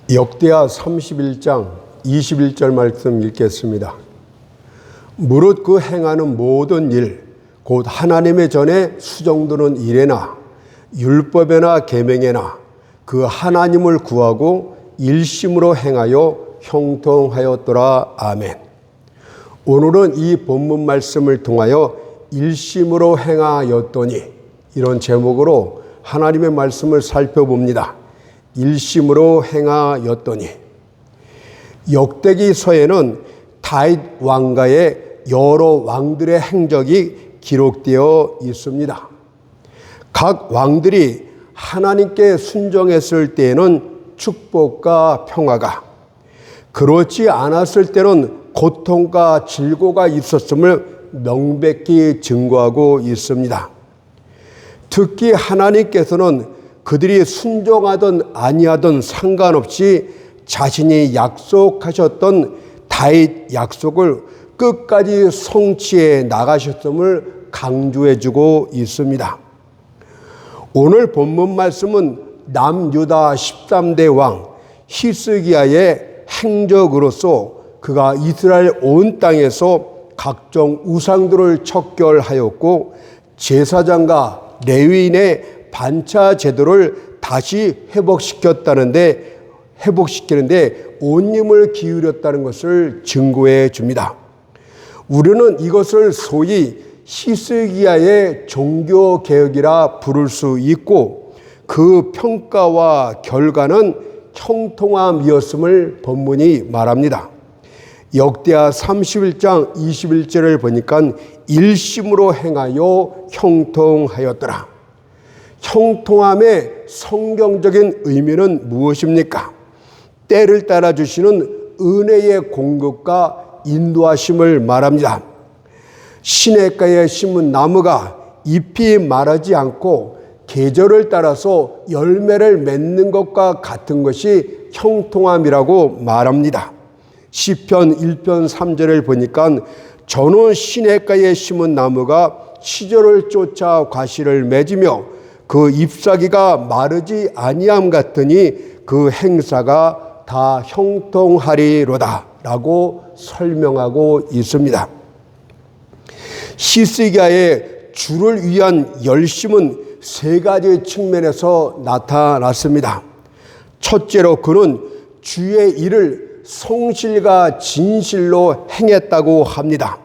역대하 31장 21절 말씀 읽겠습니다. 무릇 그 행하는 모든 일, 곧 하나님의 전에 수정드는 일에나 율법에나 계명에나 그 하나님을 구하고 일심으로 행하여 형통하였더라. 아멘. 오늘은 이 본문 말씀을 통하여 일심으로 행하였더니, 이런 제목으로 하나님의 말씀을 살펴봅니다. 일심으로 행하였더니. 역대기서에는 다윗 왕가의 여러 왕들의 행적이 기록되어 있습니다. 각 왕들이 하나님께 순종했을 때에는 축복과 평화가, 그렇지 않았을 때는 고통과 질고가 있었음을 명백히 증거하고 있습니다. 특히 하나님께서는 그들이 순종하든 아니하든 상관없이 자신이 약속하셨던 다윗 약속을 끝까지 성취해 나가셨음을 강조해주고 있습니다. 오늘 본문 말씀은 남유다 13대 왕 히스기야의 행적으로서 그가 이스라엘 온 땅에서 각종 우상들을 척결하였고, 제사장과 레위인의 반차 제도를 다시 회복시키는데 온 힘을 기울였다는 것을 증거해 줍니다. 우리는 이것을 소위 히스기야의 종교개혁이라 부를 수 있고, 그 평가와 결과는 형통함이었음을 본문이 말합니다. 역대하 31장 21절을 보니까 일심으로 행하여 형통하였더라. 형통함의 성경적인 의미는 무엇입니까? 때를 따라 주시는 은혜의 공급과 인도하심을 말합니다. 시냇가에 심은 나무가 잎이 마르지 않고 계절을 따라서 열매를 맺는 것과 같은 것이 형통함이라고 말합니다. 시편 1편 3절을 보니까 저는 시냇가에 심은 나무가 시절을 쫓아 과실을 맺으며 그 잎사귀가 마르지 아니함 같으니 그 행사가 다 형통하리로다 라고 설명하고 있습니다. 히스기야의 주를 위한 열심은 세 가지 측면에서 나타났습니다. 첫째로 그는 주의 일을 성실과 진실로 행했다고 합니다.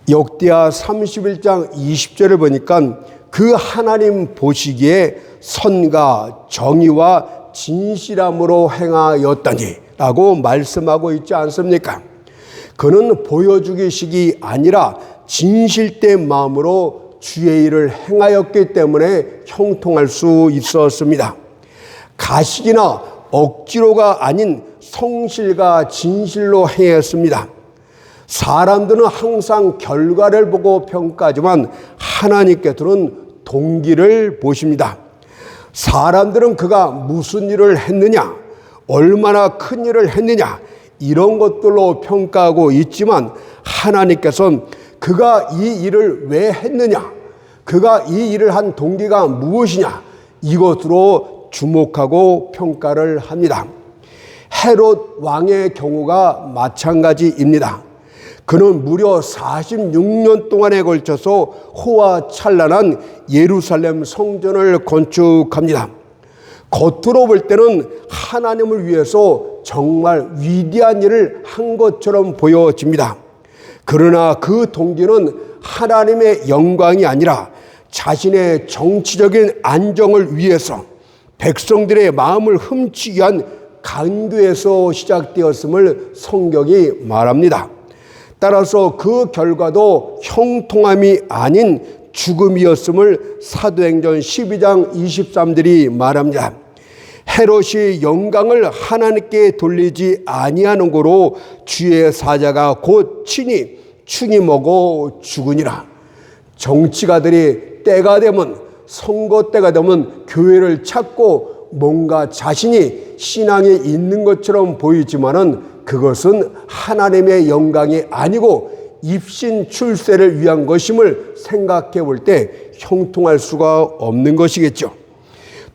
역대하 31장 20절을 보니까 그 하나님 보시기에 선과 정의와 진실함으로 행하였다니 라고 말씀하고 있지 않습니까? 그는 보여주기식이 아니라 진실된 마음으로 주의 일을 행하였기 때문에 형통할 수 있었습니다. 가식이나 억지로가 아닌 성실과 진실로 행했습니다. 사람들은 항상 결과를 보고 평가하지만 하나님께서는 동기를 보십니다. 사람들은 그가 무슨 일을 했느냐, 얼마나 큰 일을 했느냐, 이런 것들로 평가하고 있지만 하나님께서는 그가 이 일을 왜 했느냐, 그가 이 일을 한 동기가 무엇이냐, 이것으로 주목하고 평가를 합니다. 헤롯 왕의 경우가 마찬가지입니다. 그는 무려 46년 동안에 걸쳐서 호화찬란한 예루살렘 성전을 건축합니다. 겉으로 볼 때는 하나님을 위해서 정말 위대한 일을 한 것처럼 보여집니다. 그러나 그 동기는 하나님의 영광이 아니라 자신의 정치적인 안정을 위해서 백성들의 마음을 훔치기 위한 강도에서 시작되었음을 성경이 말합니다. 따라서 그 결과도 형통함이 아닌 죽음이었음을 사도행전 12장 23절이 말합니다. 헤롯이 영광을 하나님께 돌리지 아니하는 고로 주의 사자가 곧 친히 충이 죽으니라. 정치가들이 때가 되면, 선거 때가 되면 교회를 찾고 뭔가 자신이 신앙이 있는 것처럼 보이지만은 그것은 하나님의 영광이 아니고 입신 출세를 위한 것임을 생각해 볼 때 형통할 수가 없는 것이겠죠.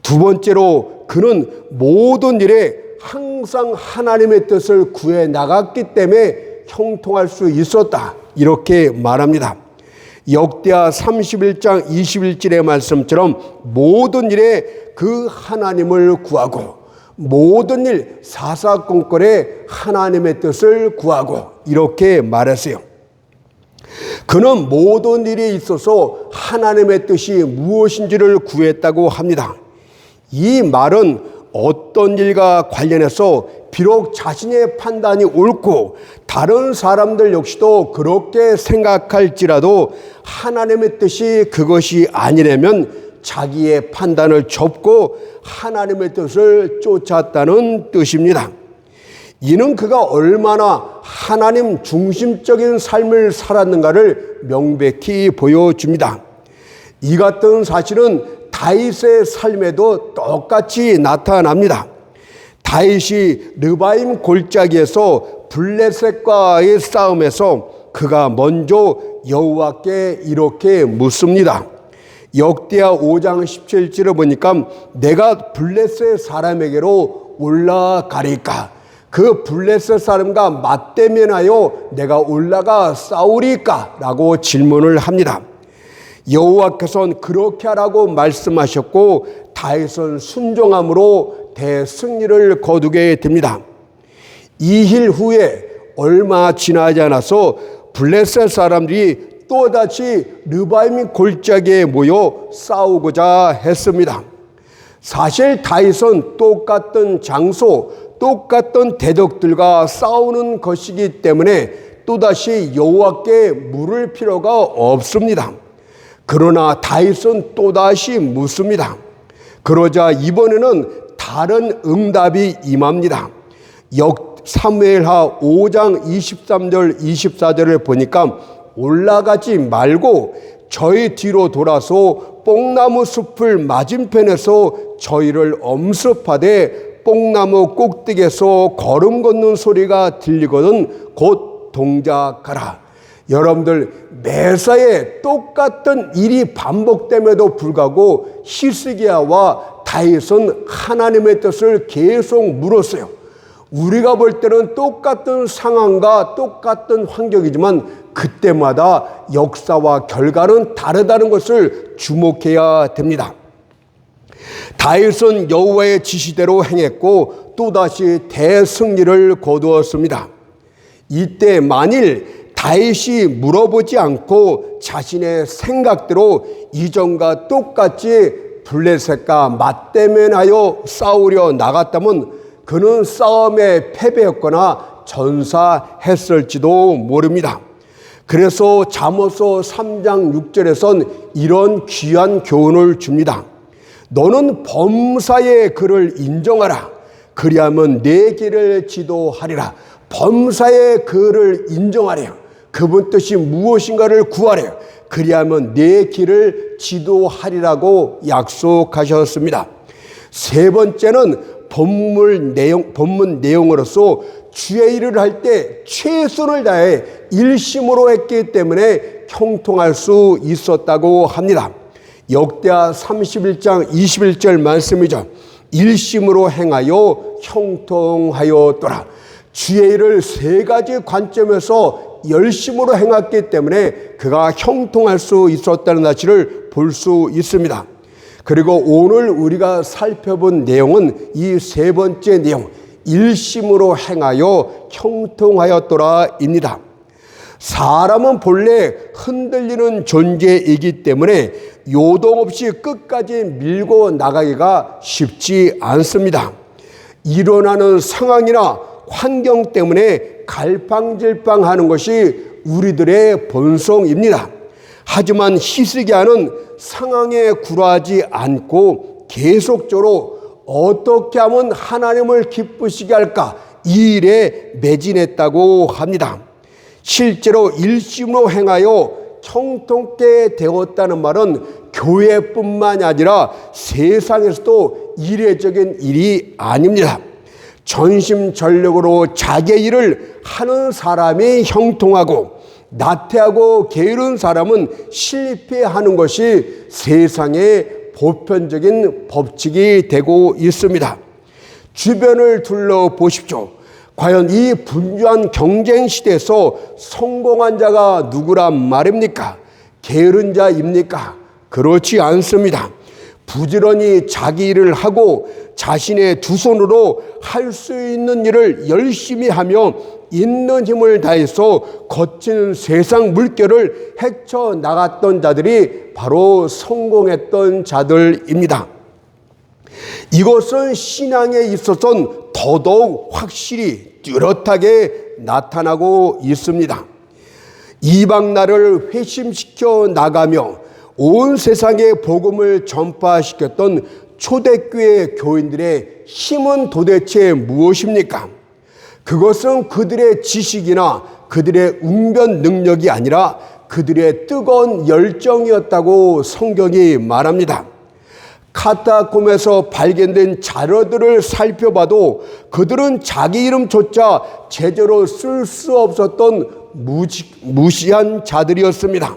두 번째로 그는 모든 일에 항상 하나님의 뜻을 구해 나갔기 때문에 형통할 수 있었다. 이렇게 말합니다. 역대하 31장 21절의 말씀처럼 모든 일에 그 하나님을 구하고 모든 일 사사건건에 하나님의 뜻을 구하고 이렇게 말했어요. 그는 모든 일에 있어서 하나님의 뜻이 무엇인지를 구했다고 합니다. 이 말은 어떤 일과 관련해서 비록 자신의 판단이 옳고 다른 사람들 역시도 그렇게 생각할지라도 하나님의 뜻이 그것이 아니라면 자기의 판단을 접고 하나님의 뜻을 쫓았다는 뜻입니다. 이는 그가 얼마나 하나님 중심적인 삶을 살았는가를 명백히 보여줍니다. 이 같은 사실은 다윗의 삶에도 똑같이 나타납니다. 다윗이 르바임 골짜기에서 블레셋과의 싸움에서 그가 먼저 여호와께 이렇게 묻습니다. 역대하 5장 17절을 보니까 내가 블레셋 사람에게로 올라가리까? 그 블레셋 사람과 맞대면하여 내가 올라가 싸우리까? 라고 질문을 합니다. 여호와께서는 그렇게 하라고 말씀하셨고 다윗은 순종함으로 대승리를 거두게 됩니다. 이 일 후에 얼마 지나지 않아서 블레셋 사람들이 또다시 르바임 골짜기에 모여 싸우고자 했습니다. 사실 다윗은 똑같은 장소, 똑같은 대적들과 싸우는 것이기 때문에 또다시 여호와께 물을 필요가 없습니다. 그러나 다윗은 또다시 묻습니다. 그러자 이번에는 다른 응답이 임합니다. 사무엘하 5장 23절 24절을 보니까 올라가지 말고 저희 뒤로 돌아서 뽕나무 숲을 맞은편에서 저희를 엄습하되 뽕나무 꼭대기에서 걸음 걷는 소리가 들리거든 곧 동작하라. 여러분들 매사에 똑같은 일이 반복됨에도 불구하고 히스기야와 다윗은 하나님의 뜻을 계속 물었어요. 우리가 볼 때는 똑같은 상황과 똑같은 환경이지만 그때마다 역사와 결과는 다르다는 것을 주목해야 됩니다. 다윗은 여호와의 지시대로 행했고 또다시 대승리를 거두었습니다. 이때 만일 다윗이 물어보지 않고 자신의 생각대로 이전과 똑같이 블레셋과 맞대면하여 싸우려 나갔다면 그는 싸움에 패배했거나 전사했을지도 모릅니다. 그래서 잠언서 3장 6절에선 이런 귀한 교훈을 줍니다. 너는 범사의 그를 인정하라. 그리하면 내 길을 지도하리라. 범사의 그를 인정하래요. 그분 뜻이 무엇인가를 구하래요. 그리하면 내 길을 지도하리라고 약속하셨습니다. 세 번째는 본문 내용으로서 주의 일을 할 때 최선을 다해 일심으로 했기 때문에 형통할 수 있었다고 합니다. 역대하 31장 21절 말씀이죠. 일심으로 행하여 형통하였더라. 주의 일을 세 가지 관점에서 열심으로 행했기 때문에 그가 형통할 수 있었다는 사실을 볼 수 있습니다. 그리고 오늘 우리가 살펴본 내용은 이 세 번째 내용, 일심으로 행하여 형통하였더라입니다. 사람은 본래 흔들리는 존재이기 때문에 요동 없이 끝까지 밀고 나가기가 쉽지 않습니다. 일어나는 상황이나 환경 때문에 갈팡질팡하는 것이 우리들의 본성입니다. 하지만 히스기야는 상황에 굴하지 않고 계속적으로 어떻게 하면 하나님을 기쁘시게 할까 이 일에 매진했다고 합니다. 실제로 일심으로 행하여 형통케 되었다는 말은 교회뿐만이 아니라 세상에서도 이례적인 일이 아닙니다. 전심전력으로 자기의 일을 하는 사람이 형통하고 나태하고 게으른 사람은 실패하는 것이 세상의 보편적인 법칙이 되고 있습니다. 주변을 둘러보십시오. 과연 이 분주한 경쟁 시대에서 성공한 자가 누구란 말입니까? 게으른 자입니까? 그렇지 않습니다. 부지런히 자기 일을 하고 자신의 두 손으로 할 수 있는 일을 열심히 하며 있는 힘을 다해서 거친 세상 물결을 헤쳐나갔던 자들이 바로 성공했던 자들입니다. 이것은 신앙에 있어서는 더더욱 확실히 뚜렷하게 나타나고 있습니다. 이방 나라를 회심시켜 나가며 온 세상에 복음을 전파시켰던 초대교회 교인들의 힘은 도대체 무엇입니까? 그것은 그들의 지식이나 그들의 웅변 능력이 아니라 그들의 뜨거운 열정이었다고 성경이 말합니다. 카타콤에서 발견된 자료들을 살펴봐도 그들은 자기 이름조차 제대로 쓸 수 없었던 무시한 자들이었습니다.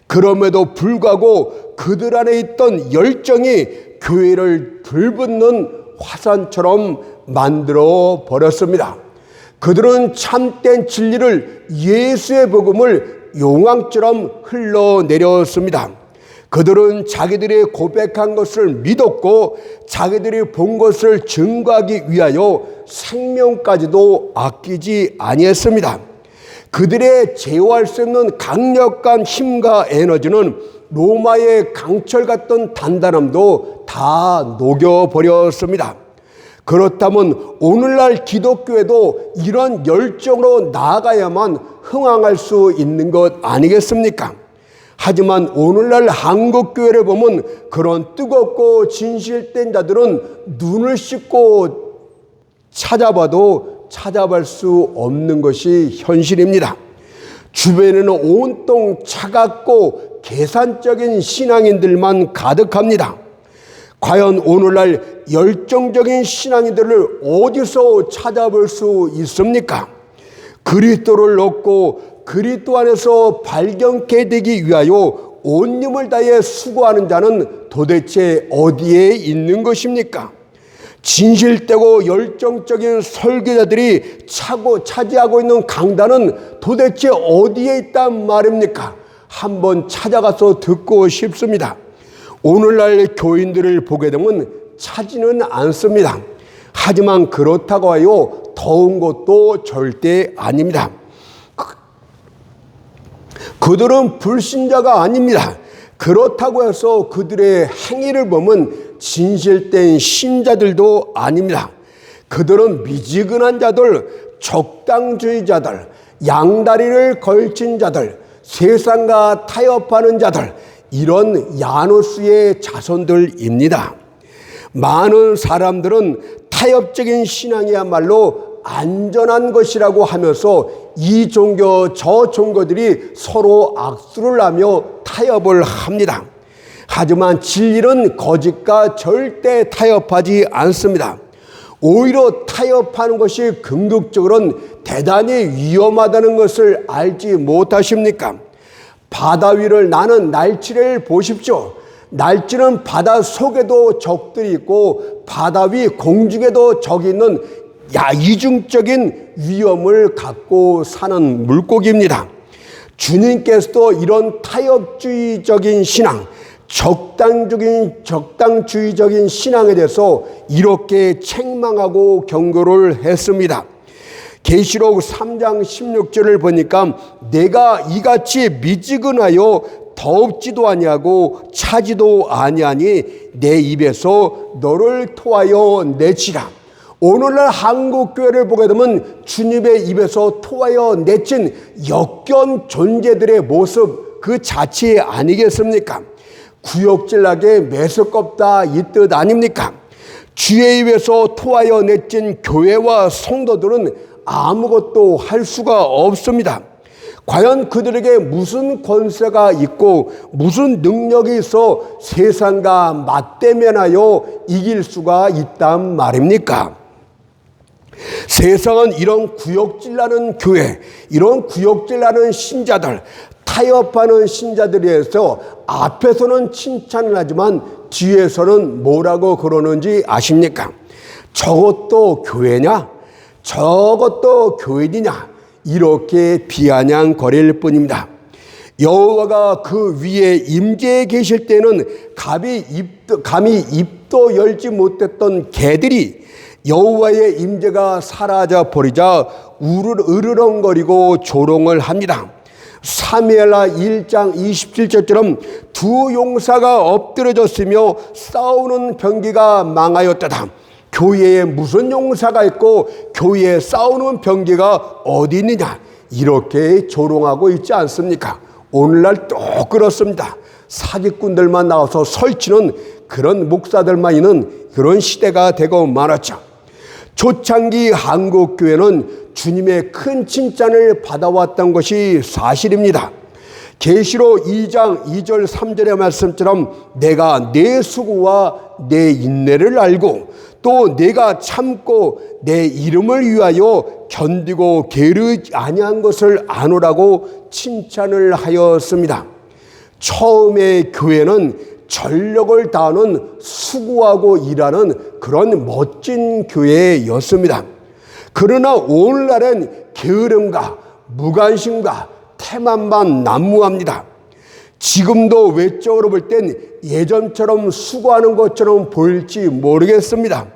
그럼에도 불구하고 그들 안에 있던 열정이 교회를 불붙는 화산처럼 만들어 버렸습니다. 그들은 참된 진리를, 예수의 복음을 용왕처럼 흘러내렸습니다. 그들은 자기들이 고백한 것을 믿었고 자기들이 본 것을 증거하기 위하여 생명까지도 아끼지 아니했습니다. 그들의 제어할 수 없는 강력한 힘과 에너지는 로마의 강철 같던 단단함도 다 녹여버렸습니다. 그렇다면 오늘날 기독교에도 이런 열정으로 나아가야만 흥황할 수 있는 것 아니겠습니까? 하지만 오늘날 한국교회를 보면 그런 뜨겁고 진실된 자들은 눈을 씻고 찾아봐도 찾아볼 수 없는 것이 현실입니다. 주변에는 온통 차갑고 계산적인 신앙인들만 가득합니다. 과연 오늘날 열정적인 신앙인들을 어디서 찾아볼 수 있습니까? 그리스도를 얻고 그리스도 안에서 발견케 되기 위하여 온 힘을 다해 수고하는 자는 도대체 어디에 있는 것입니까? 진실되고 열정적인 설교자들이 차지하고 있는 강단은 도대체 어디에 있단 말입니까? 한번 찾아가서 듣고 싶습니다. 오늘날 교인들을 보게 되면 차지는 않습니다. 하지만 그렇다고 하여 더운 것도 절대 아닙니다. 그들은 불신자가 아닙니다. 그렇다고 해서 그들의 행위를 보면 진실된 신자들도 아닙니다. 그들은 미지근한 자들, 적당주의자들, 양다리를 걸친 자들, 세상과 타협하는 자들, 이런 야누스의 자손들입니다. 많은 사람들은 타협적인 신앙이야말로 안전한 것이라고 하면서 이 종교 저 종교들이 서로 악수를 하며 타협을 합니다. 하지만 진리는 거짓과 절대 타협하지 않습니다. 오히려 타협하는 것이 궁극적으로는 대단히 위험하다는 것을 알지 못하십니까? 바다 위를 나는 날치를 보십시오. 날치는 바다 속에도 적들이 있고 바다 위 공중에도 적이 있는 이중적인 위험을 갖고 사는 물고기입니다. 주님께서도 이런 타협주의적인 신앙, 적당주의적인 신앙에 대해서 이렇게 책망하고 경고를 했습니다. 계시록 3장 16절을 보니까 내가 이같이 미지근하여 더웁지도 아니하고 차지도 아니하니 내 입에서 너를 토하여 내치라. 오늘날 한국교회를 보게 되면 주님의 입에서 토하여 내친 역겨운 존재들의 모습 그 자체 아니겠습니까? 구역질나게 매섭겁다 이 뜻 아닙니까? 주의 입에서 토하여 내친 교회와 성도들은 아무것도 할 수가 없습니다. 과연 그들에게 무슨 권세가 있고 무슨 능력이 있어 세상과 맞대면하여 이길 수가 있단 말입니까? 세상은 이런 구역질나는 교회, 이런 구역질나는 신자들, 타협하는 신자들에 대해서 앞에서는 칭찬을 하지만 뒤에서는 뭐라고 그러는지 아십니까? 저것도 교회냐? 저것도 교인이냐? 이렇게 비아냥거릴 뿐입니다. 여호와가 그 위에 임재해 계실 때는 감히 입도 열지 못했던 개들이 여호와의 임재가 사라져 버리자 으르렁거리고 조롱을 합니다. 사무엘하 1장 27절처럼 두 용사가 엎드려졌으며 싸우는 병기가 망하였다다. 교회에 무슨 용사가 있고 교회에 싸우는 병기가 어디 있느냐, 이렇게 조롱하고 있지 않습니까? 오늘날 또 그렇습니다. 사기꾼들만 나와서 설치는 그런 목사들만 있는 그런 시대가 되고 말았죠. 초창기 한국교회는 주님의 큰 칭찬을 받아왔던 것이 사실입니다. 계시록 2장 2절 3절의 말씀처럼 내가 내 수고와 내 인내를 알고 또 내가 참고 내 이름을 위하여 견디고 게으르지 아니한 것을 아노라고 칭찬을 하였습니다. 처음에 교회는 전력을 다하는 수고하고 일하는 그런 멋진 교회였습니다. 그러나 오늘날은 게으름과 무관심과 태만만 난무합니다. 지금도 외적으로 볼 땐 예전처럼 수고하는 것처럼 보일지 모르겠습니다.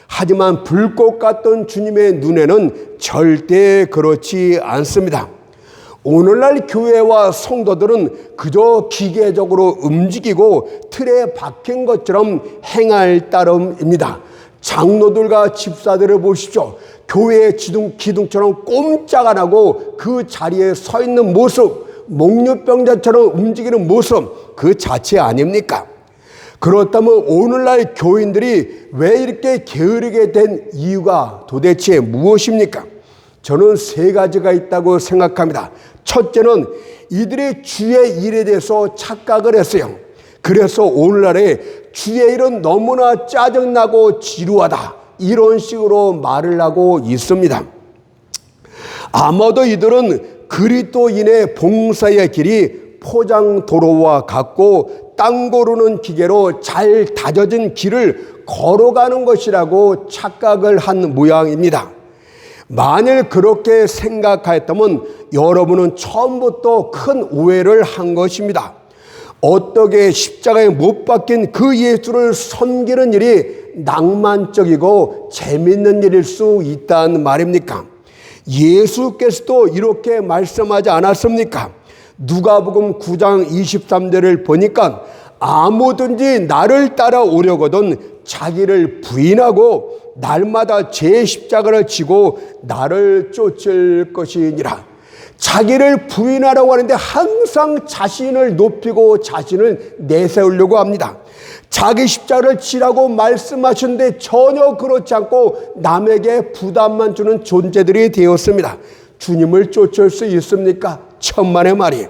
하지만 불꽃 같던 주님의 눈에는 절대 그렇지 않습니다. 오늘날 교회와 성도들은 그저 기계적으로 움직이고 틀에 박힌 것처럼 행할 따름입니다. 장로들과 집사들을 보십시오. 교회의 기둥처럼 꼼짝 안 하고 그 자리에 서 있는 모습, 목류병자처럼 움직이는 모습, 그 자체 아닙니까? 그렇다면 오늘날 교인들이 왜 이렇게 게으르게 된 이유가 도대체 무엇입니까? 저는 세 가지가 있다고 생각합니다. 첫째는 이들이 주의 일에 대해서 착각을 했어요. 그래서 오늘날에 주의 일은 너무나 짜증나고 지루하다, 이런 식으로 말을 하고 있습니다. 아마도 이들은 그리스도인의 봉사의 길이 포장도로와 같고 땅 고르는 기계로 잘 다져진 길을 걸어가는 것이라고 착각을 한 모양입니다. 만일 그렇게 생각하였다면 여러분은 처음부터 큰 오해를 한 것입니다. 어떻게 십자가에 못 박힌 그 예수를 섬기는 일이 낭만적이고 재밌는 일일 수 있다는 말입니까? 예수께서도 이렇게 말씀하지 않았습니까? 누가복음 9장 23절을 보니까 아무든지 나를 따라오려거든 자기를 부인하고 날마다 제 십자가를 지고 나를 쫓을 것이니라. 자기를 부인하라고 하는데 항상 자신을 높이고 자신을 내세우려고 합니다. 자기 십자가를 지라고 말씀하셨는데 전혀 그렇지 않고 남에게 부담만 주는 존재들이 되었습니다. 주님을 쫓을 수 있습니까? 천만의 말이에요.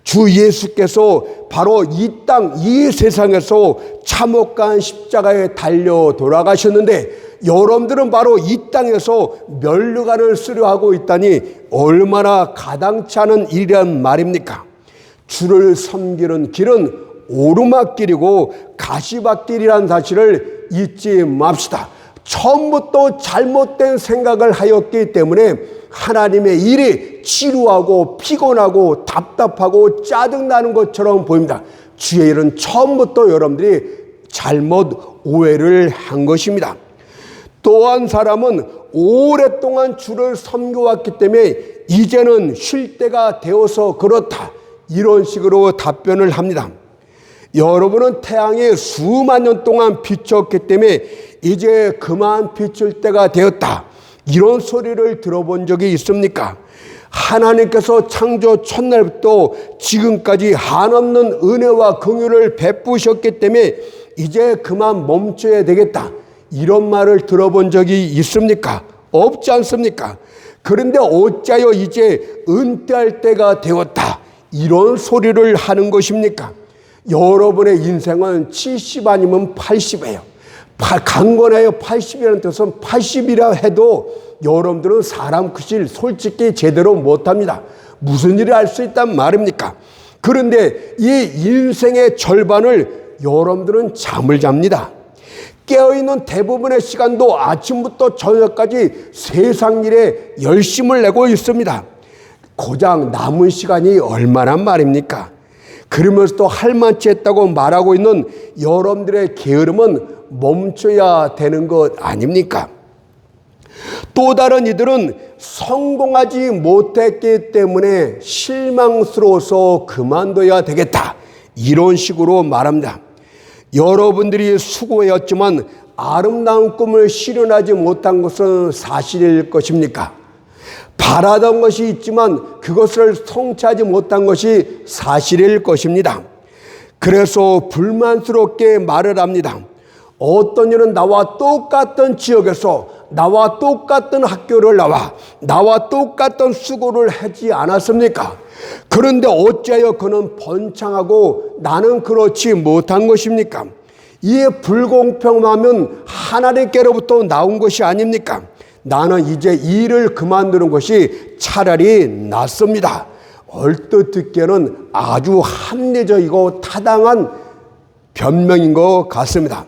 주 예수께서 바로 이 땅, 이 세상에서 참혹한 십자가에 달려 돌아가셨는데 여러분들은 바로 이 땅에서 면류관을 쓰려하고 있다니 얼마나 가당치 않은 일이란 말입니까? 주를 섬기는 길은 오르막길이고 가시밭길이라는 사실을 잊지 맙시다. 처음부터 잘못된 생각을 하였기 때문에 하나님의 일이 지루하고 피곤하고 답답하고 짜증나는 것처럼 보입니다. 주의 일은 처음부터 여러분들이 잘못 오해를 한 것입니다. 또 한 사람은 오랫동안 주를 섬겨왔기 때문에 이제는 쉴 때가 되어서 그렇다, 이런 식으로 답변을 합니다. 여러분은 태양에 수만 년 동안 비췄기 때문에 이제 그만 비출 때가 되었다, 이런 소리를 들어본 적이 있습니까? 하나님께서 창조 첫날부터 지금까지 한없는 은혜와 긍휼을 베푸셨기 때문에 이제 그만 멈춰야 되겠다, 이런 말을 들어본 적이 있습니까? 없지 않습니까? 그런데 어찌하여 이제 은퇴할 때가 되었다, 이런 소리를 하는 것입니까? 여러분의 인생은 70 아니면 80이에요. 강건하여 80이라는 뜻은 80이라 해도 여러분들은 사람 크실 솔직히 제대로 못합니다. 무슨 일을 할 수 있단 말입니까? 그런데 이 인생의 절반을 여러분들은 잠을 잡니다. 깨어있는 대부분의 시간도 아침부터 저녁까지 세상 일에 열심을 내고 있습니다. 고작 남은 시간이 얼마나 말입니까? 그러면서 또 할 만치 했다고 말하고 있는 여러분들의 게으름은 멈춰야 되는 것 아닙니까? 또 다른 이들은 성공하지 못했기 때문에 실망스러워서 그만둬야 되겠다, 이런 식으로 말합니다. 여러분들이 수고했지만 아름다운 꿈을 실현하지 못한 것은 사실일 것입니까? 바라던 것이 있지만 그것을 성취하지 못한 것이 사실일 것입니다. 그래서 불만스럽게 말을 합니다. 어떤 이는 나와 똑같은 지역에서 나와 똑같은 학교를 나와 똑같은 수고를 하지 않았습니까? 그런데 어찌하여 그는 번창하고 나는 그렇지 못한 것입니까? 이에 불공평하면 하나님께로부터 나온 것이 아닙니까? 나는 이제 이 일을 그만두는 것이 차라리 낫습니다. 얼뜻 듣기에는 아주 합리적이고 타당한 변명인 것 같습니다.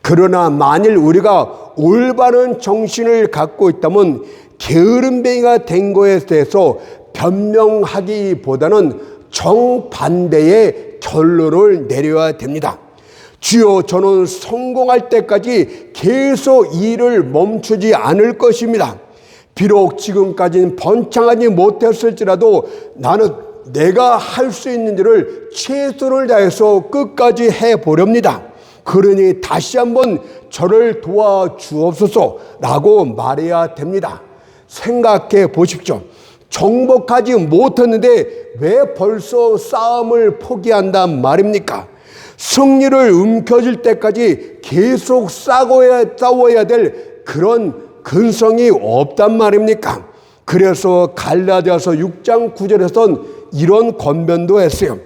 그러나 만일 우리가 올바른 정신을 갖고 있다면 게으름뱅이가 된 것에 대해서 변명하기보다는 정반대의 결론을 내려야 됩니다. 주여, 저는 성공할 때까지 계속 일을 멈추지 않을 것입니다. 비록 지금까지는 번창하지 못했을지라도 나는 내가 할 수 있는 일을 최선을 다해서 끝까지 해보렵니다. 그러니 다시 한번 저를 도와주옵소서라고 말해야 됩니다. 생각해 보십시오. 정복하지 못했는데 왜 벌써 싸움을 포기한단 말입니까? 승리를 움켜쥘 때까지 계속 싸워야 될 그런 근성이 없단 말입니까? 그래서 갈라디아서 6장 9절에서는 이런 권면도 했어요.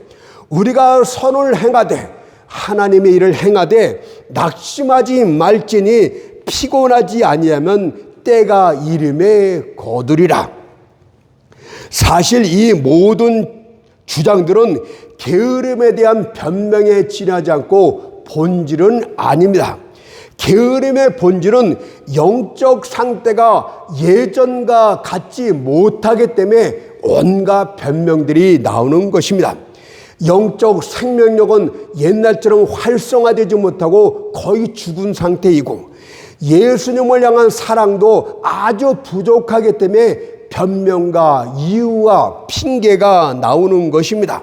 우리가 선을 행하되 하나님의 일을 행하되 낙심하지 말지니 피곤하지 아니하면 때가 이름에 거두리라. 사실 이 모든 주장들은 게으름에 대한 변명에 지나지 않고 본질은 아닙니다. 게으름의 본질은 영적 상태가 예전과 같지 못하기 때문에 온갖 변명들이 나오는 것입니다. 영적 생명력은 옛날처럼 활성화되지 못하고 거의 죽은 상태이고 예수님을 향한 사랑도 아주 부족하기 때문에 변명과 이유와 핑계가 나오는 것입니다.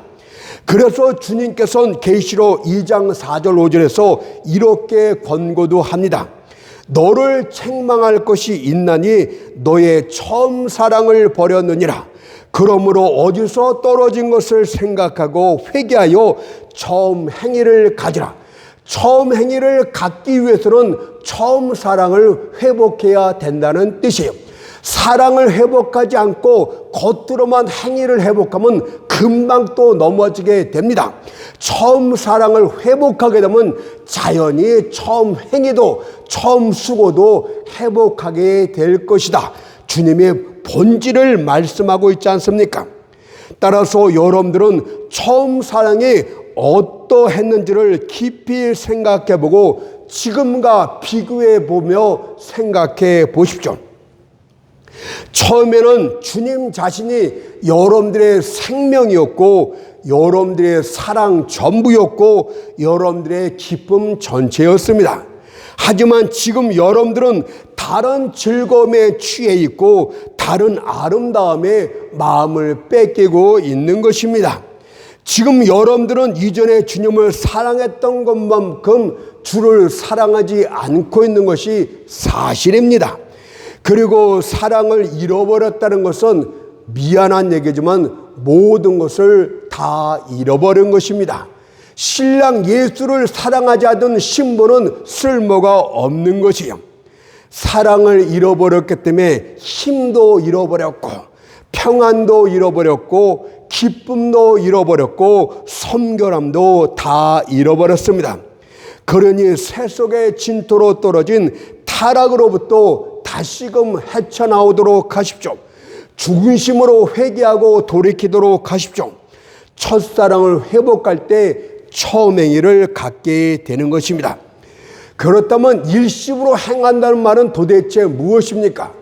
그래서 주님께서는 계시록 2장 4절 5절에서 이렇게 권고도 합니다. 너를 책망할 것이 있나니 너의 처음 사랑을 버렸느니라. 그러므로 어디서 떨어진 것을 생각하고 회개하여 처음 행위를 가지라. 처음 행위를 갖기 위해서는 처음 사랑을 회복해야 된다는 뜻이에요. 사랑을 회복하지 않고 겉으로만 행위를 회복하면 금방 또 넘어지게 됩니다. 처음 사랑을 회복하게 되면 자연히 처음 행위도 처음 수고도 회복하게 될 것이다. 주님의 본질을 말씀하고 있지 않습니까? 따라서 여러분들은 처음 사랑이 어떠했는지를 깊이 생각해보고 지금과 비교해보며 생각해 보십시오. 처음에는 주님 자신이 여러분들의 생명이었고 여러분들의 사랑 전부였고 여러분들의 기쁨 전체였습니다. 하지만 지금 여러분들은 다른 즐거움에 취해 있고 다른 아름다움에 마음을 뺏기고 있는 것입니다. 지금 여러분들은 이전에 주님을 사랑했던 것만큼 주를 사랑하지 않고 있는 것이 사실입니다. 그리고 사랑을 잃어버렸다는 것은 미안한 얘기지만 모든 것을 다 잃어버린 것입니다. 신랑 예수를 사랑하지 않던 신부는 쓸모가 없는 것이요. 사랑을 잃어버렸기 때문에 힘도 잃어버렸고 평안도 잃어버렸고 기쁨도 잃어버렸고 섬결함도 다 잃어버렸습니다. 그러니 새 속의 진토로 떨어진 타락으로부터 다시금 헤쳐나오도록 하십시오. 중심으로 회개하고 돌이키도록 하십시오. 첫사랑을 회복할 때 처음 행위를 갖게 되는 것입니다. 그렇다면 일심으로 행한다는 말은 도대체 무엇입니까?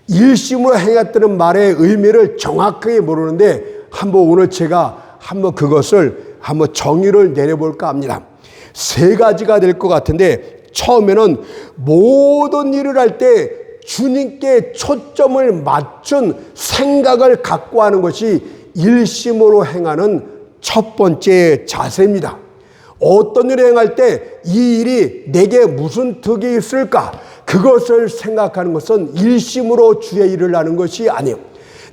일심으로 행했다는 말의 의미를 정확하게 모르는데 오늘 제가 그것을 정의를 내려볼까 합니다. 세 가지가 될 것 같은데, 처음에는 모든 일을 할 때 주님께 초점을 맞춘 생각을 갖고 하는 것이 일심으로 행하는 첫 번째 자세입니다. 어떤 일을 행할 때 이 일이 내게 무슨 득이 있을까? 그것을 생각하는 것은 일심으로 주의 일을 하는 것이 아니에요.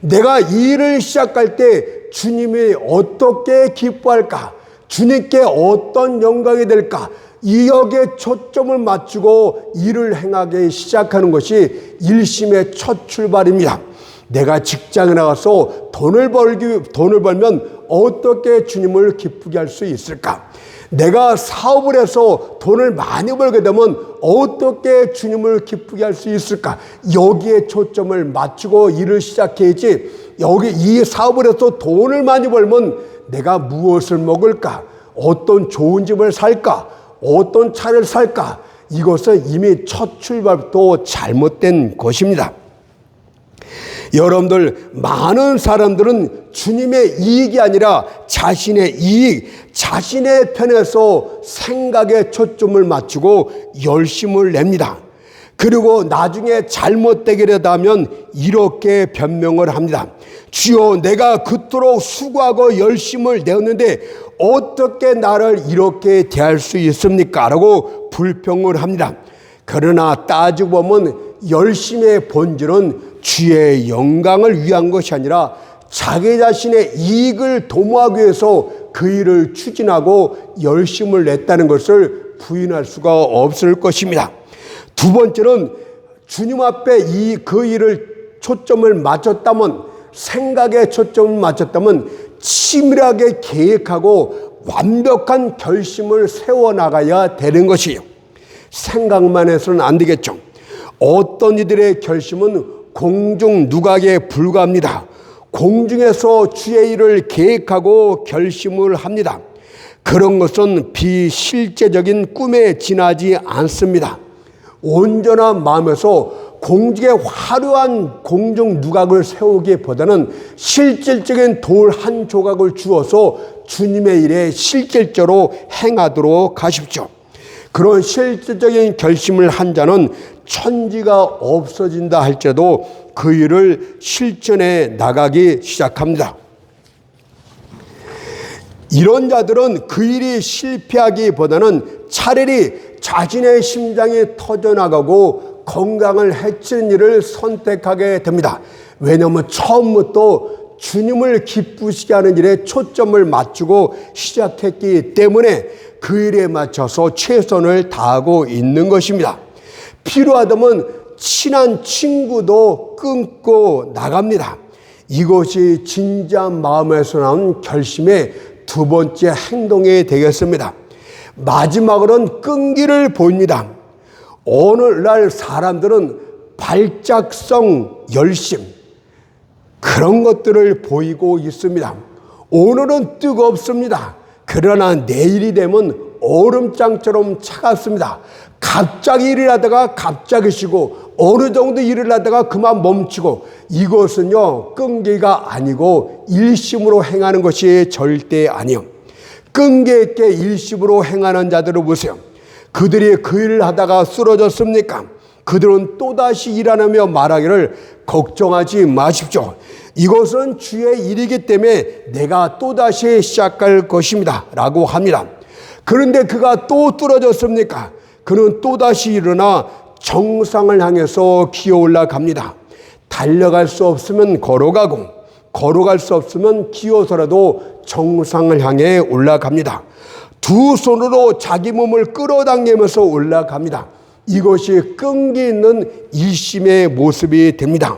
내가 이 일을 시작할 때 주님이 어떻게 기뻐할까? 주님께 어떤 영광이 될까? 이역에 초점을 맞추고 일을 행하기 시작하는 것이 일심의 첫 출발입니다. 내가 직장에 나가서 돈을 벌면 어떻게 주님을 기쁘게 할 수 있을까? 내가 사업을 해서 돈을 많이 벌게 되면 어떻게 주님을 기쁘게 할 수 있을까? 여기에 초점을 맞추고 일을 시작해야지, 이 사업을 해서 돈을 많이 벌면 내가 무엇을 먹을까? 어떤 좋은 집을 살까? 어떤 차를 살까? 이것은 이미 첫 출발부터 잘못된 것입니다. 여러분들, 많은 사람들은 주님의 이익이 아니라 자신의 이익, 자신의 편에서 생각에 초점을 맞추고 열심을 냅니다. 그리고 나중에 잘못되기라도 하면 이렇게 변명을 합니다. 주여, 내가 그토록 수고하고 열심을 내었는데 어떻게 나를 이렇게 대할 수 있습니까? 라고 불평을 합니다. 그러나 따지고 보면 열심의 본질은 주의 영광을 위한 것이 아니라 자기 자신의 이익을 도모하기 위해서 그 일을 추진하고 열심을 냈다는 것을 부인할 수가 없을 것입니다. 두 번째는 주님 앞에 그 일을 초점을 맞췄다면, 생각에 초점을 맞췄다면 치밀하게 계획하고 완벽한 결심을 세워나가야 되는 것이에요. 생각만 해서는 안 되겠죠. 어떤 이들의 결심은 공중 누각에 불과합니다. 공중에서 주의 일을 계획하고 결심을 합니다. 그런 것은 비실제적인 꿈에 지나지 않습니다. 온전한 마음에서 공중에 화려한 공중 누각을 세우기보다는 실질적인 돌 한 조각을 주어서 주님의 일에 실질적으로 행하도록 하십시오. 그런 실질적인 결심을 한 자는 천지가 없어진다 할지라도 그 일을 실천해 나가기 시작합니다. 이런 자들은 그 일이 실패하기보다는 차라리 자신의 심장이 터져나가고 건강을 해치는 일을 선택하게 됩니다. 왜냐하면 처음부터 주님을 기쁘시게 하는 일에 초점을 맞추고 시작했기 때문에 그 일에 맞춰서 최선을 다하고 있는 것입니다. 필요하다면 친한 친구도 끊고 나갑니다. 이것이 진지한 마음에서 나온 결심의 두 번째 행동이 되겠습니다. 마지막으로는 끈기를 보입니다. 오늘날 사람들은 발작성 열심, 그런 것들을 보이고 있습니다. 오늘은 뜨겁습니다. 그러나 내일이 되면 얼음장처럼 차갑습니다. 갑자기 일을 하다가 갑자기 쉬고 어느 정도 일을 하다가 그만 멈추고, 이것은요 끈기가 아니고 일심으로 행하는 것이 절대 아니요. 끈기 있게 일심으로 행하는 자들을 보세요. 그들이 그 일을 하다가 쓰러졌습니까? 그들은 또다시 일하며 말하기를 걱정하지 마십시오. 이것은 주의 일이기 때문에 내가 또다시 시작할 것입니다 라고 합니다. 그런데 그가 또 떨어졌습니까? 그는 또다시 일어나 정상을 향해서 기어 올라갑니다. 달려갈 수 없으면 걸어가고, 걸어갈 수 없으면 기어서라도 정상을 향해 올라갑니다. 두 손으로 자기 몸을 끌어당기면서 올라갑니다. 이것이 끈기 있는 일심의 모습이 됩니다.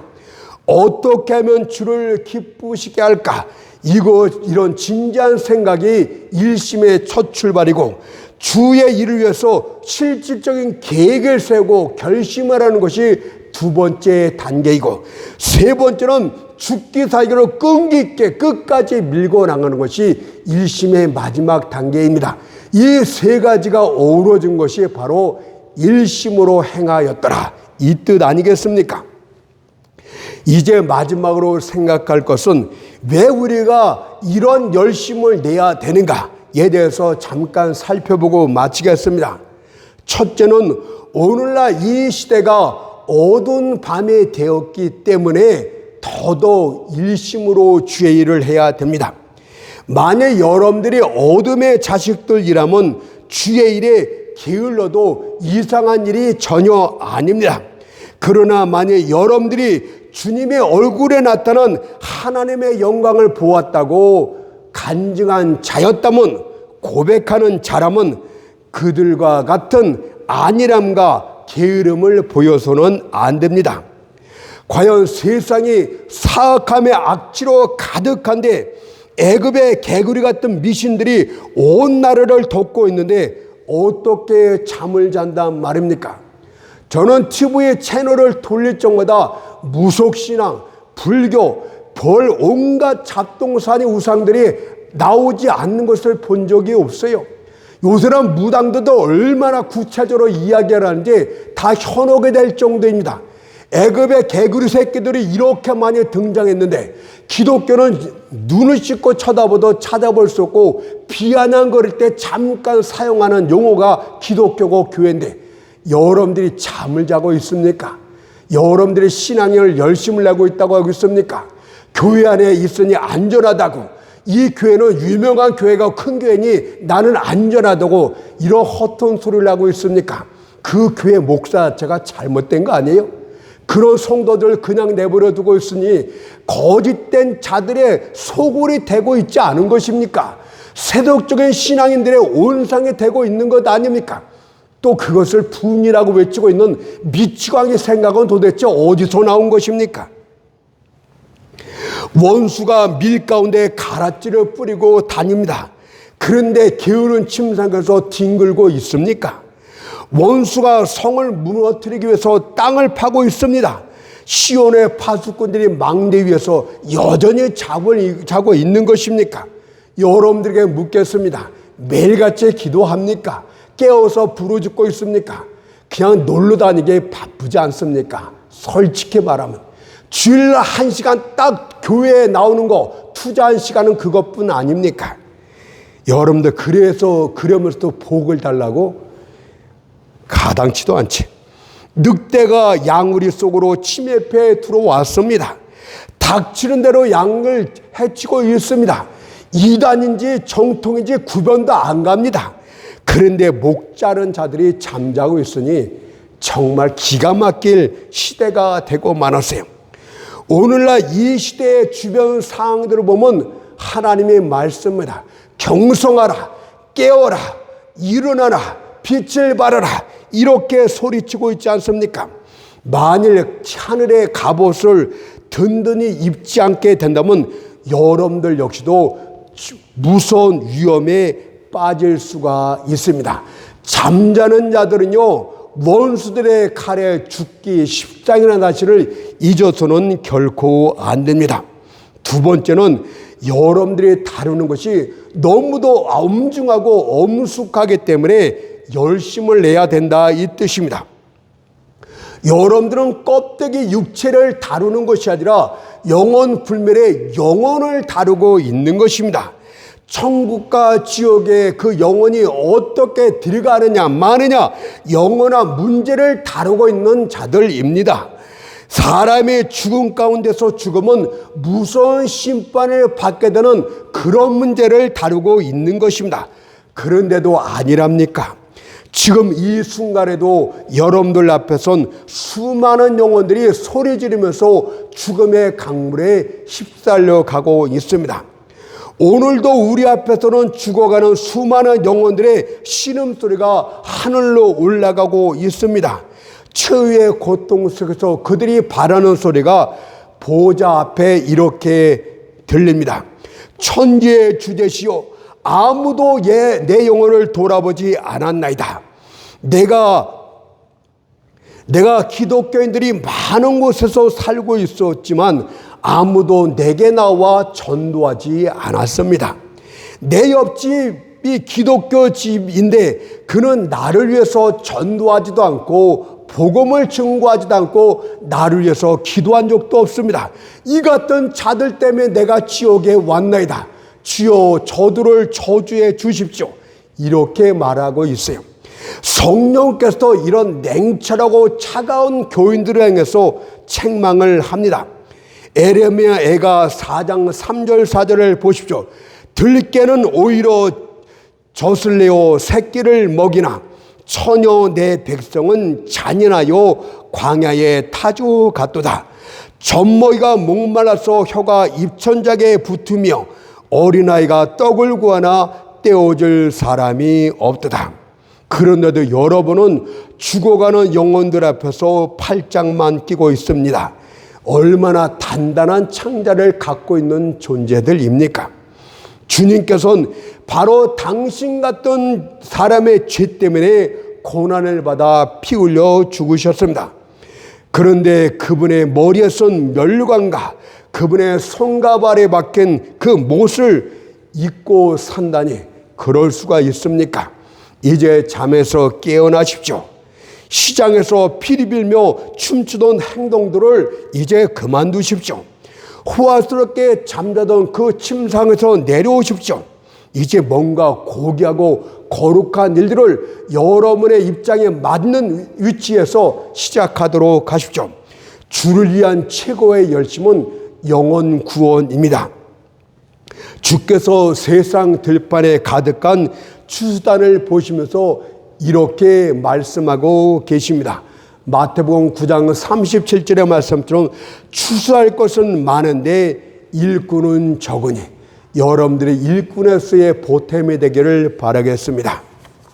어떻게 하면 주를 기쁘시게 할까? 이런 진지한 생각이 일심의 첫 출발이고, 주의 일을 위해서 실질적인 계획을 세우고 결심을 하는 것이 두 번째 단계이고, 세 번째는 죽기 살기로 끈기 있게 끝까지 밀고 나가는 것이 일심의 마지막 단계입니다. 이 세 가지가 어우러진 것이 바로 일심으로 행하였더라. 이 뜻 아니겠습니까? 이제 마지막으로 생각할 것은 왜 우리가 이런 열심을 내야 되는가에 대해서 잠깐 살펴보고 마치겠습니다. 첫째는 오늘날 이 시대가 어두운 밤이 되었기 때문에 더더욱 일심으로 주의 일을 해야 됩니다. 만약 여러분들이 어둠의 자식들이라면 주의 일에 게을러도 이상한 일이 전혀 아닙니다. 그러나 만약 여러분들이 주님의 얼굴에 나타난 하나님의 영광을 보았다고 간증한 자였다면, 고백하는 자라면 그들과 같은 안일함과 게으름을 보여서는 안 됩니다. 과연 세상이 사악함의 악취로 가득한데 애굽의 개구리 같은 미신들이 온 나라를 덮고 있는데 어떻게 잠을 잔단 말입니까? 저는 TV의 채널을 돌릴 적마다 무속신앙, 불교, 별 온갖 잡동사니 우상들이 나오지 않는 것을 본 적이 없어요. 요새는 무당들도 얼마나 구체적으로 이야기를 하는지 다 현혹이 될 정도입니다. 애굽의 개구리 새끼들이 이렇게 많이 등장했는데 기독교는 눈을 씻고 쳐다보도 찾아볼 수 없고 비아냥거릴 때 잠깐 사용하는 용어가 기독교고 교회인데 여러분들이 잠을 자고 있습니까? 여러분들이 신앙을 열심을 내고 있다고 하고 있습니까? 교회 안에 있으니 안전하다고, 이 교회는 유명한 교회가 큰 교회니 나는 안전하다고 이런 허튼 소리를 하고 있습니까? 그 교회 목사 자체가 잘못된 거 아니에요? 그런 성도들 그냥 내버려 두고 있으니 거짓된 자들의 소굴이 되고 있지 않은 것입니까? 세속적인 신앙인들의 온상이 되고 있는 것 아닙니까? 또 그것을 분이라고 외치고 있는 미치광이 생각은 도대체 어디서 나온 것입니까? 원수가 밀 가운데 가라지를 뿌리고 다닙니다. 그런데 게으른 침상에서 뒹굴고 있습니까? 원수가 성을 무너뜨리기 위해서 땅을 파고 있습니다. 시온의 파수꾼들이 망대 위에서 여전히 자고 있는 것입니까? 여러분들에게 묻겠습니다. 매일같이 기도합니까? 깨어서 부르짖고 있습니까? 그냥 놀러 다니기 바쁘지 않습니까? 솔직히 말하면 주일날 1시간 딱 교회에 나오는 거 투자한 시간은 그것뿐 아닙니까? 여러분들 그래서 그러면서도 복을 달라고? 가당치도 않지. 늑대가 양우리 속으로 침입해 들어왔습니다. 닥치는 대로 양을 해치고 있습니다. 이단인지 정통인지 구별도 안 갑니다. 그런데 목 자른 자들이 잠자고 있으니 정말 기가 막힐 시대가 되고 말았어요. 오늘날 이 시대의 주변 상황들을 보면 하나님의 말씀입니다. 경성하라, 깨어라, 일어나라, 빛을 발하라, 이렇게 소리치고 있지 않습니까? 만일 하늘의 갑옷을 든든히 입지 않게 된다면 여러분들 역시도 무서운 위험에 빠질 수가 있습니다. 잠자는 자들은요, 원수들의 칼에 죽기 10장이나 다시를 잊어서는 결코 안 됩니다. 두 번째는 여러분들이 다루는 것이 너무도 엄중하고 엄숙하기 때문에 열심을 내야 된다, 이 뜻입니다. 여러분들은 껍데기 육체를 다루는 것이 아니라 영혼 불멸의 영혼을 다루고 있는 것입니다. 천국과 지옥에 그 영혼이 어떻게 들어가느냐 마느냐 영원한 문제를 다루고 있는 자들입니다. 사람의 죽음 가운데서 죽으면 무서운 심판을 받게 되는 그런 문제를 다루고 있는 것입니다. 그런데도 아니랍니까? 지금 이 순간에도 여러분들 앞에선 수많은 영혼들이 소리 지르면서 죽음의 강물에 휩쓸려 가고 있습니다. 오늘도 우리 앞에서는 죽어가는 수많은 영혼들의 신음소리가 하늘로 올라가고 있습니다. 최후의 고통 속에서 그들이 바라는 소리가 보좌 앞에 이렇게 들립니다. 천지의 주제시여, 아무도 내 영혼을 돌아보지 않았나이다. 내가 기독교인들이 많은 곳에서 살고 있었지만 아무도 내게 나와 전도하지 않았습니다. 내 옆집 이 기독교 집인데 그는 나를 위해서 전도하지도 않고 복음을 증거하지도 않고 나를 위해서 기도한 적도 없습니다. 이 같은 자들 때문에 내가 지옥에 왔나이다. 주여 저들을 저주해 주십시오. 이렇게 말하고 있어요. 성령께서 이런 냉철하고 차가운 교인들을 향해서 책망을 합니다. 에레미야 애가 4장 3절 4절을 보십시오. 들깨는 오히려 젖을 내어 새끼를 먹이나 처녀 내 백성은 잔인하여 광야의 타주 같도다. 젖먹이가 목말라서 혀가 입천장에 붙으며 어린아이가 떡을 구하나 떼어줄 사람이 없도다. 그런데도 여러분은 죽어가는 영혼들 앞에서 팔짱만 끼고 있습니다. 얼마나 단단한 창자를 갖고 있는 존재들입니까? 주님께서는 바로 당신 같은 사람의 죄 때문에 고난을 받아 피 흘려 죽으셨습니다. 그런데 그분의 머리에 쓴 멸관과 그분의 손과 발에 박힌 그 못을 입고 산다니 그럴 수가 있습니까? 이제 잠에서 깨어나십시오. 시장에서 피리 빌며 춤추던 행동들을 이제 그만두십시오. 호화스럽게 잠자던 그 침상에서 내려오십시오. 이제 뭔가 고귀하고 거룩한 일들을 여러분의 입장에 맞는 위치에서 시작하도록 하십시오. 주를 위한 최고의 열심은 영혼 구원입니다. 주께서 세상 들판에 가득한 추수단을 보시면서 이렇게 말씀하고 계십니다. 마태복음 9장 37절의 말씀처럼 추수할 것은 많은데 일꾼은 적으니 여러분들의 일꾼의 수에 보탬이 되기를 바라겠습니다.